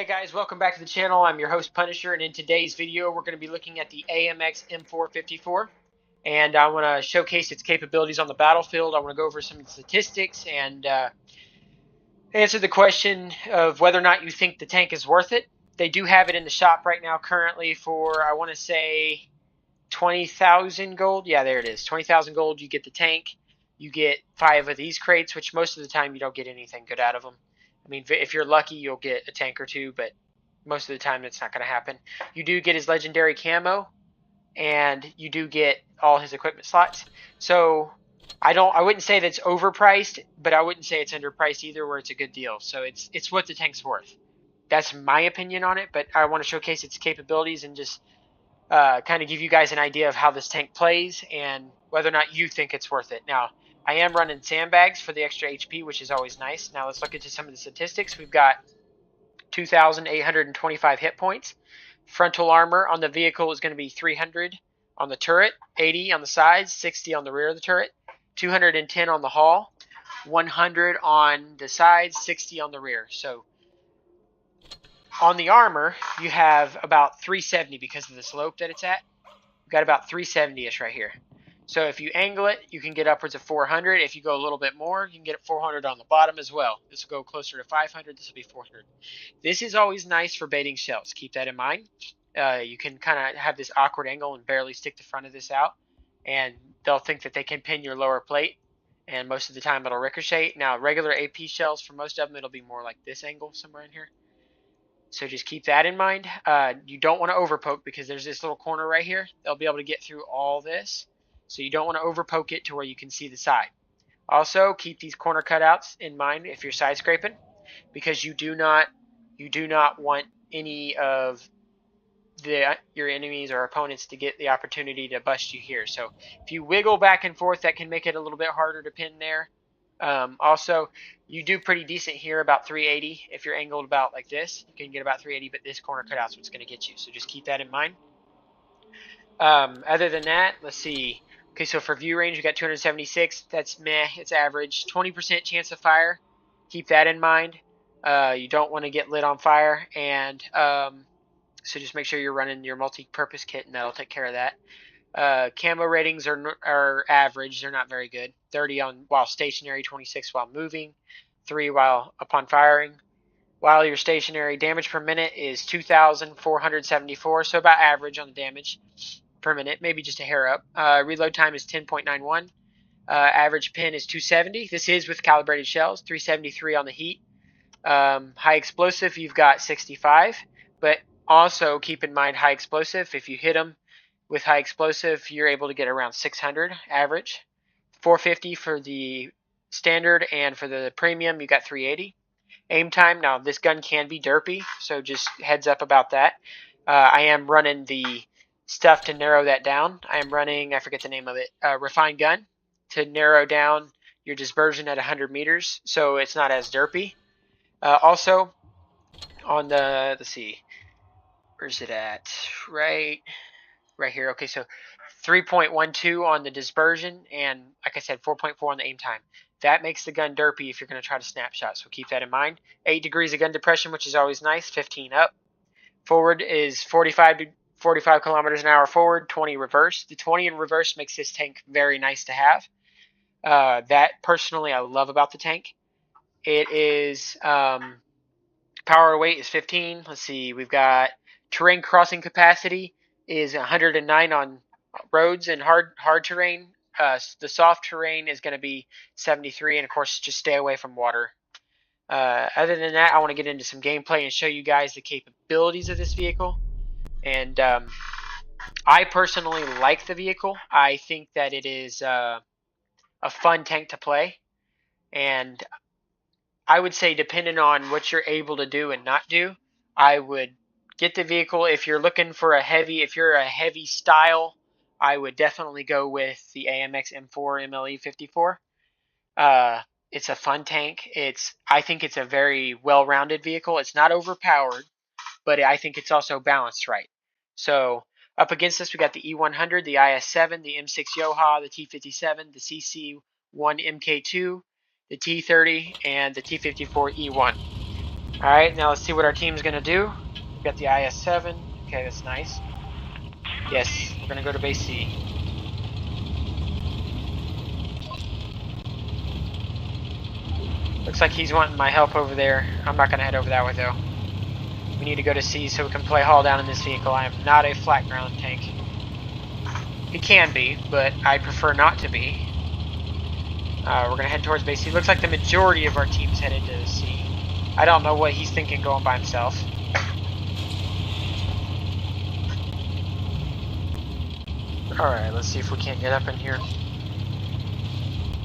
Hey guys, welcome back to the channel. I'm your host Punisher, and in today's video we're going to be looking at the AMX M4 and I want to showcase its capabilities on the battlefield. I want to go over some statistics and answer the question of whether or not you think the tank is worth it. They do have it in the shop right now currently for, I want to say, 20,000 gold. Yeah, there it is. 20,000 gold, you get the tank. You get 5 of these crates, which most of the time you don't get anything good out of them. I mean, if you're lucky, you'll get a tank or two, but most of the time it's not going to happen. You do get his legendary camo, and you do get all his equipment slots. So I wouldn't say that's overpriced, but I wouldn't say it's underpriced either, where it's a good deal. So it's what the tank's worth. That's my opinion on it, but I want to showcase its capabilities and just kind of give you guys an idea of how this tank plays and whether or not you think it's worth it. Now, I am running sandbags for the extra HP, which is always nice. Now let's look into some of the statistics. We've got 2,825 hit points. Frontal armor on the vehicle is going to be 300 on the turret, 80 on the sides, 60 on the rear of the turret, 210 on the hull, 100 on the sides, 60 on the rear. So on the armor, you have about 370 because of the slope that it's at. You've got about 370-ish right here. So if you angle it, you can get upwards of 400. If you go a little bit more, you can get 400 on the bottom as well. This will go closer to 500. This will be 400. This is always nice for baiting shells. Keep that in mind. You can kind of have this awkward angle and barely stick the front of this out, and they'll think that they can pin your lower plate, and most of the time it'll ricochet. Now, regular AP shells, for most of them, it'll be more like this angle somewhere in here. So just keep that in mind. You don't want to overpoke because there's this little corner right here. They'll be able to get through all this. So you don't want to overpoke it to where you can see the side. Also, keep these corner cutouts in mind if you're side scraping, because you do not want any of your enemies or opponents to get the opportunity to bust you here. So if you wiggle back and forth, that can make it a little bit harder to pin there. Also, you do pretty decent here, about 380. If you're angled about like this, you can get about 380, but this corner cutout's what's going to get you. So just keep that in mind. Other than that, let's see. Okay, so for view range, we got 276. That's meh. It's average. 20% chance of fire. Keep that in mind. You don't want to get lit on fire, and so just make sure you're running your multi-purpose kit, and that'll take care of that. Camo ratings are average. They're not very good. 30 while stationary, 26 while moving, 3 while upon firing. While you're stationary, damage per minute is 2,474, so about average on the damage per minute, maybe just a hair up. Reload time is 10.91. Average pin is 270. This is with calibrated shells. 373 on the heat. High explosive, you've got 65, but also keep in mind high explosive. If you hit them with high explosive, you're able to get around 600 average. 450 for the standard, and for the premium, you got 380. Aim time, now this gun can be derpy, so just heads up about that. I am running the stuff to narrow that down. I am running, I forget the name of it, refined gun to narrow down your dispersion at 100 meters, so it's not as derpy. Also, on the, let's see, where's it at? Right here. Okay, so 3.12 on the dispersion, and like I said, 4.4 on the aim time. That makes the gun derpy if you're going to try to snapshot, so keep that in mind. 8 degrees of gun depression, which is always nice. 15 up. Forward is 45 kilometers an hour forward, 20 reverse. The 20 in reverse makes this tank very nice to have. That personally I love about the tank. It is power to weight is 15. Let's see, we've got terrain crossing capacity is 109 on roads and hard terrain. The soft terrain is going to be 73, and of course just stay away from water. Other than that, I want to get into some gameplay and show you guys the capabilities of this vehicle. And I personally like the vehicle. I think that it is a fun tank to play, and I would say, depending on what you're able to do and not do, I would get the vehicle. If you're looking for if you're a heavy style, I would definitely go with the AMX M4 MLE 54. It's a fun tank. I think it's a very well-rounded vehicle. It's not overpowered, but I think it's also balanced right. So up against us, we got the E100, the IS7, the M6 Yoha, the T57, the CC1 MK2, the T30, and the T54 E1. Alright, now let's see what our team's gonna do. We've got the IS-7. Okay, that's nice. Yes, we're gonna go to base C. Looks like he's wanting my help over there. I'm not gonna head over that way though. We need to go to C so we can play haul down in this vehicle. I am not a flat ground tank. He can be, but I prefer not to be. We're gonna head towards base C. Looks like the majority of our team's headed to C. I don't know what he's thinking going by himself. Alright, let's see if we can't get up in here.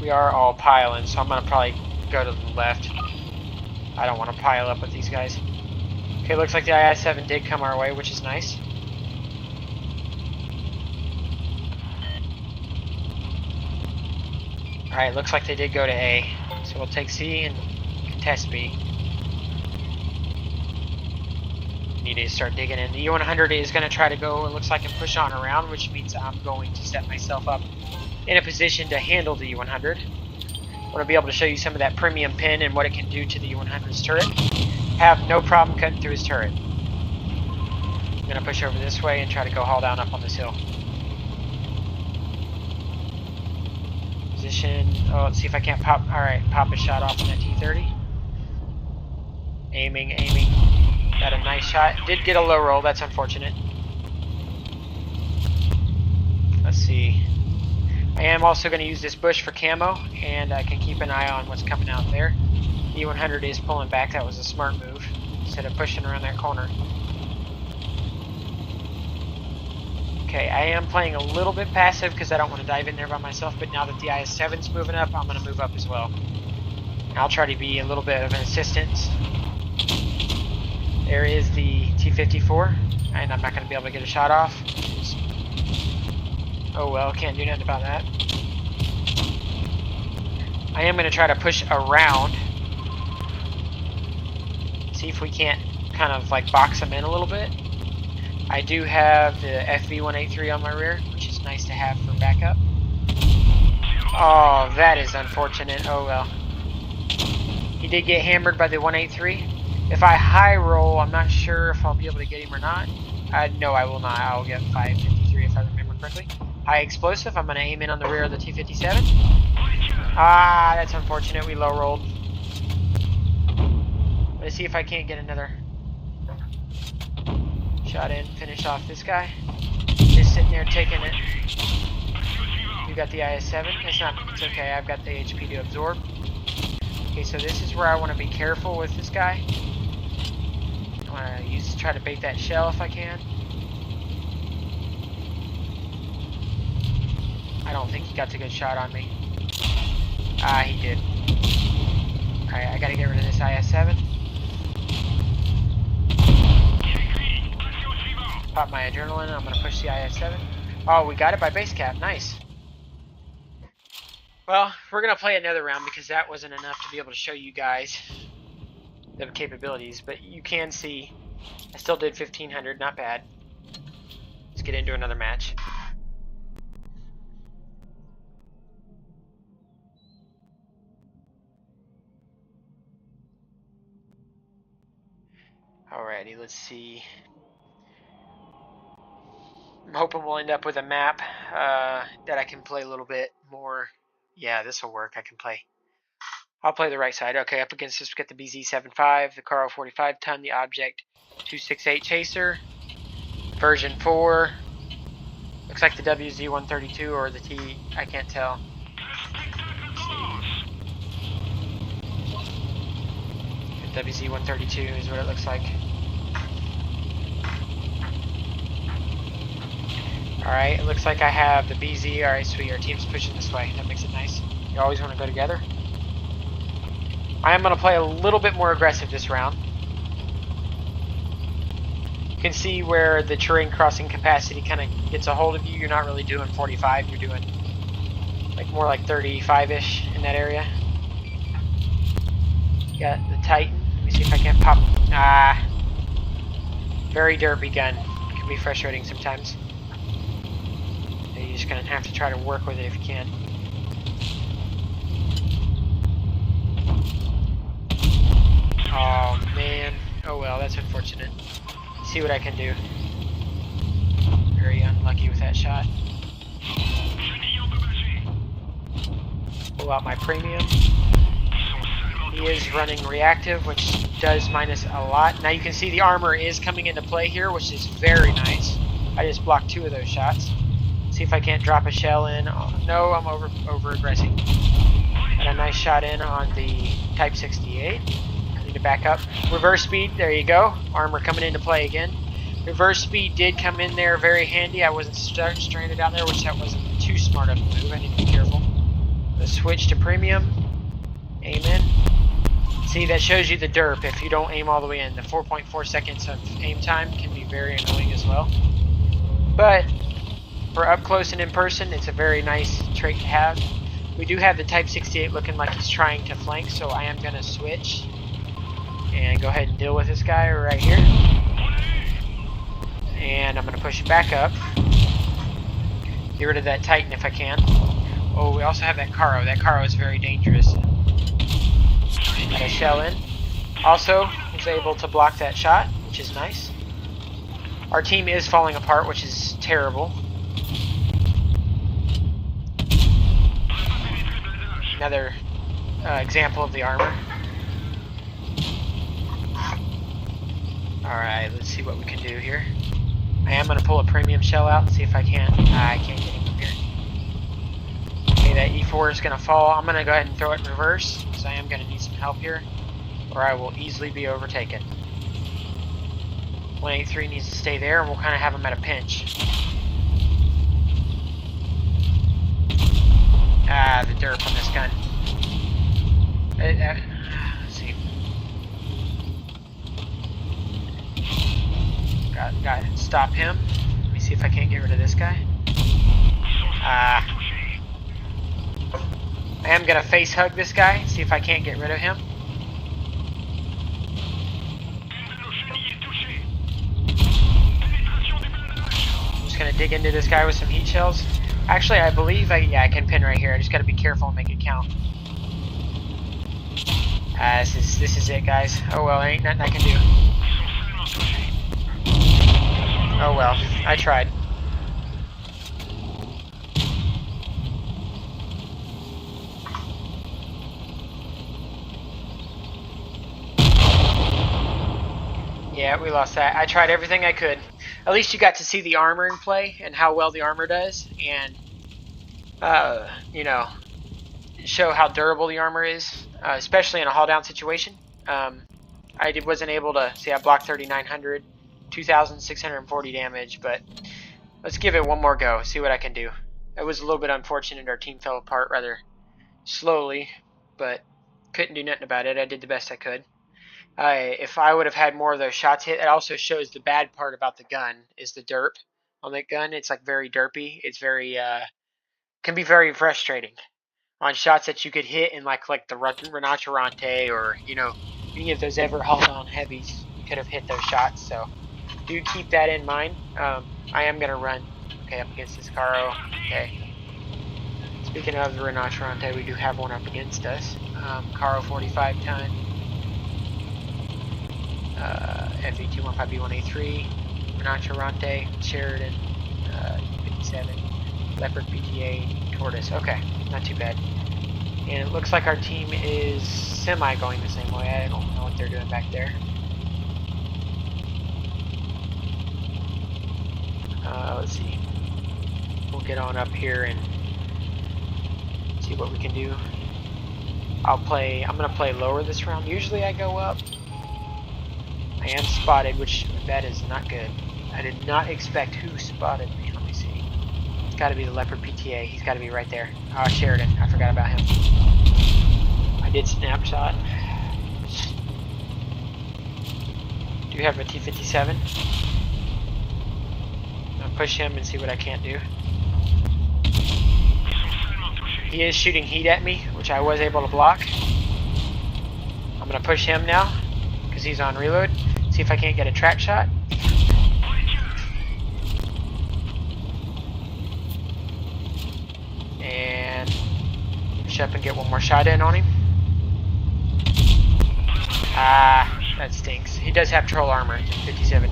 We are all piling, so I'm gonna probably go to the left. I don't want to pile up with these guys. Okay, looks like the IS-7 did come our way, which is nice. Alright, looks like they did go to A. So we'll take C and contest B. Need to start digging in. The U-100 is going to try to go, it looks like, and push on around, which means I'm going to set myself up in a position to handle the U-100. I want to be able to show you some of that premium pin and what it can do to the U-100's turret. Have no problem cutting through his turret. I'm going to push over this way and try to go haul down up on this hill. Position. Oh, let's see if I can't pop. Alright, pop a shot off on that T-30. Aiming. Got a nice shot. Did get a low roll, that's unfortunate. Let's see. I am also going to use this bush for camo, and I can keep an eye on what's coming out there. The E100 is pulling back. That was a smart move, instead of pushing around that corner. Okay, I am playing a little bit passive because I don't want to dive in there by myself, but now that the IS-7's moving up, I'm going to move up as well. I'll try to be a little bit of an assistance. There is the T-54, and I'm not going to be able to get a shot off. Oh well, can't do nothing about that. I am going to try to push around. See if we can't kind of like box them in a little bit. I do have the FV-183 on my rear, which is nice to have for backup. Oh, that is unfortunate. Oh well. He did get hammered by the 183. If I high roll, I'm not sure if I'll be able to get him or not. No, I will not. I'll get 553 if I remember correctly. High explosive. I'm going to aim in on the rear of the T-57. Ah, that's unfortunate. We low rolled. Let's see if I can't get another shot in. Finish off this guy. Just sitting there taking it. You got the IS-7. It's okay. I've got the HP to absorb. Okay, so this is where I want to be careful with this guy. I want to try to bait that shell if I can. I don't think he got a good shot on me. Ah, he did. Alright, I gotta get rid of this IS-7. Pop my adrenaline. I'm gonna push the IS-7. Oh, we got it by base cap. Nice. Well, we're going to play another round because that wasn't enough to be able to show you guys the capabilities. But you can see I still did 1,500. Not bad. Let's get into another match. Alrighty, let's see. I'm hoping we'll end up with a map that I can play a little bit more. Yeah, this will work. I can play. I'll play the right side. Okay, up against this, we got the BZ-75, the Carl 45 ton, the Object 268 Chaser, version 4. Looks like the WZ-132 or the T, I can't tell. The WZ-132 is what it looks like. Alright, it looks like I have the BZ. Alright, sweet, our team's pushing this way. That makes it nice. You always want to go together. I am going to play a little bit more aggressive this round. You can see where the terrain crossing capacity kind of gets a hold of you. You're not really doing 45, you're doing like more like 35-ish in that area. Got the Titan. Let me see if I can't pop. Ah, very derpy gun. It can be frustrating sometimes. You're just going to have to try to work with it if you can. Oh man. that's unfortunate. See what I can do. Very unlucky with that shot. Pull out my premium. He is running reactive, which does minus a lot. Now you can see the armor is coming into play here, which is very nice. I just blocked 2 of those shots. See if I can't drop a shell in. Oh, no, I'm over aggressing. Got a nice shot in on the Type 68. I need to back up. Reverse speed, there you go. Armor coming into play again. Reverse speed did come in there very handy. I wasn't stranded out there, which that wasn't too smart of a move. I need to be careful. Let's switch to premium. Aim in. See, that shows you the derp if you don't aim all the way in. The 4.4 seconds of aim time can be very annoying as well. But for up close and in person, it's a very nice trait to have. We do have the Type 68 looking like he's trying to flank, so I am going to switch and go ahead and deal with this guy right here. And I'm going to push it back up. Get rid of that Titan if I can. Oh, we also have that Caro. That Caro is very dangerous. Got a shell in. Also, was able to block that shot, which is nice. Our team is falling apart, which is terrible. Another example of the armor. Alright, let's see what we can do here. I am going to pull a premium shell out and see if I can. I can't get him from here. Okay, that E4 is going to fall. I'm going to go ahead and throw it in reverse, because I am going to need some help here, or I will easily be overtaken. 183 needs to stay there, and we'll kind of have him at a pinch. Ah, the derp on this gun. Let's see. Got to stop him. Let me see if I can't get rid of this guy. I am going to face hug this guy, see if I can't get rid of him. I'm just going to dig into this guy with some heat shells. Actually, I believe yeah, I can pin right here. I just got to be careful and make it count. This is it, guys. Oh well, there ain't nothing I can do. Oh well, I tried. Yeah, we lost that. I tried everything I could. At least you got to see the armor in play and how well the armor does, and you know, show how durable the armor is, especially in a haul down situation. I wasn't able to see. I blocked 3,900, 2,640 damage, but let's give it one more go. See what I can do. It was a little bit unfortunate. Our team fell apart rather slowly, but couldn't do nothing about it. I did the best I could. If I would have had more of those shots hit, it also shows the bad part about the gun is the derp on that gun. It's like very derpy. It's very can be very frustrating on shots that you could hit in like the Rinoceronte or any of those ever hauled on heavies. You could have hit those shots. So do keep that in mind. I am gonna run up against this Caro. Okay. Speaking of the Rinoceronte, we do have one up against us. Caro 45 ton. FV215B1A3, Rinoceronte, Sheridan, 57, Leopard PTA, Tortoise. Okay, not too bad. And it looks like our team is semi going the same way. I don't know what they're doing back there. Let's see. We'll get on up here and see what we can do. I'm gonna play lower this round. Usually I go up. I am spotted, which that is not good. I did not expect who spotted me. Let me see. It's got to be the Leopard PTA. He's got to be right there. Oh, Sheridan. I forgot about him. I did snapshot. Do you have a T-57? I'll push him and see what I can't do. He is shooting heat at me, which I was able to block. I'm going to push him now, because he's on reload. See if I can't get a track shot. And push up and get one more shot in on him. That stinks. He does have troll armor, 57.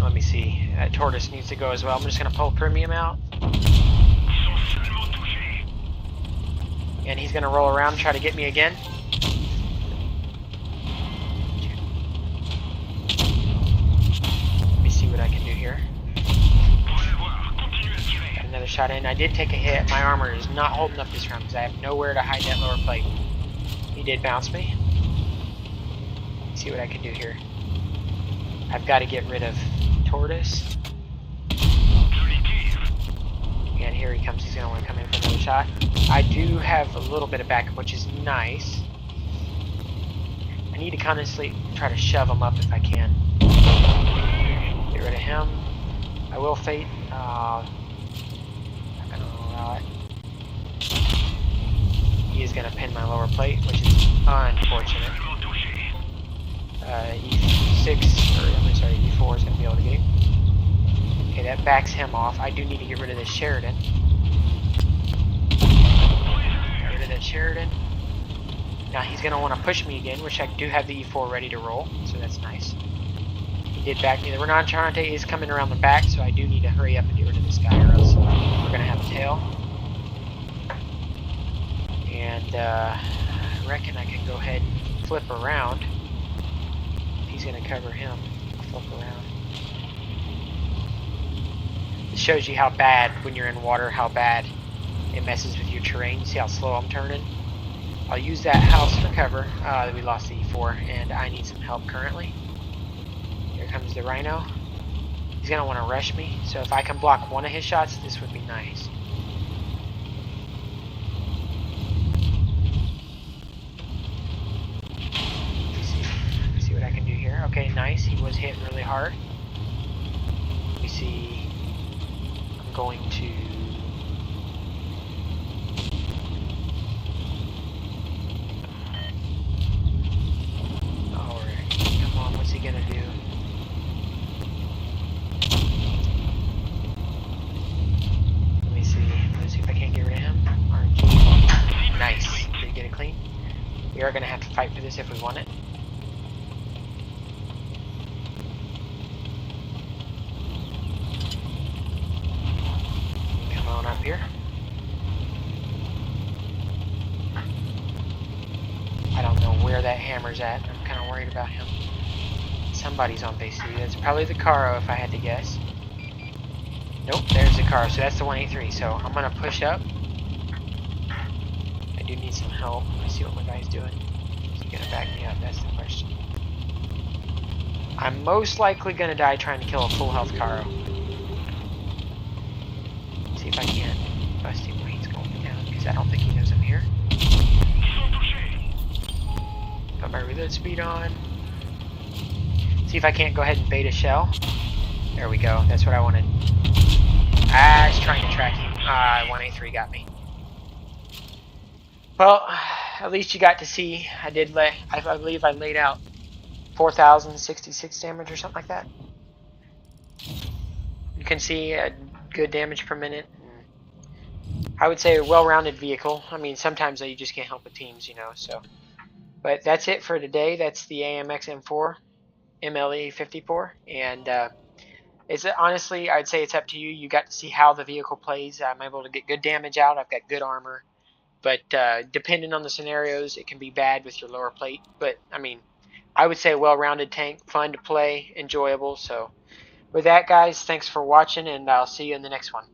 Let me see. That tortoise needs to go as well. I'm just going to pull premium out. And he's going to roll around and try to get me again. Let me see what I can do here. Got another shot in. I did take a hit. My armor is not holding up this round because I have nowhere to hide that lower plate. He did bounce me. Let's see what I can do here. I've got to get rid of tortoise. And here he comes. He's going to want to come in for another shot. I do have a little bit of backup, which is nice. I need to constantly try to shove him up if I can. Get rid of him. I will fate. Not going to allow it. He is going to pin my lower plate, which is unfortunate. E6, or I'm sorry, E4 is going to be able to get him. Okay, that backs him off. I do need to get rid of this Sheridan. Get rid of that Sheridan. Now he's going to want to push me again, which I do have the E4 ready to roll, so that's nice. He did back me. The Renanchante is coming around the back, so I do need to hurry up and get rid of this guy, or else we're going to have a tail. And I reckon I can go ahead and flip around. He's going to cover him. Flip around. It shows you how bad, when you're in water, how bad it messes with your terrain. See how slow I'm turning? I'll use that house for cover. We lost the E4, and I need some help currently. Here comes the Rhino. He's going to want to rush me, so if I can block one of his shots, this would be nice. Let's see what I can do here. Okay, nice. He was hit really hard. Let me see. I'm going to... Come on, what's he gonna do? Let me see. Let's see if I can't get rid of him. RG. Nice. Did he get it clean? We are gonna have to fight for this if we want it. Come on up here. I don't know where that hammer's at. I'm kind of worried about him. Somebody's on base 3. That's probably the Caro if I had to guess. Nope, there's the Caro. So that's the 183. So I'm going to push up. I do need some help. Let's see what my guy's doing. Is he going to back me up? That's the question. I'm most likely going to die trying to kill a full health Caro. Let's see if I can bust him when he's going down, because I don't think he knows I'm here. Got my reload speed on. See if I can't go ahead and bait a shell. There we go. That's what I wanted. I was trying to track him. 183 got me. Well, at least you got to see. I believe I laid out 4,066 damage or something like that. You can see a good damage per minute. I would say a well-rounded vehicle. I mean, sometimes you just can't help with teams, you know. So, but that's it for today. That's the AMX M4. MLE 54, and it's honestly, I'd say it's up to you. You got to see how the vehicle plays. I'm able to get good damage out. I've got good armor, but depending on the scenarios, it can be bad with your lower plate. But I mean, I would say a well-rounded tank, fun to play, enjoyable. So with that, guys, thanks for watching, and I'll see you in the next one.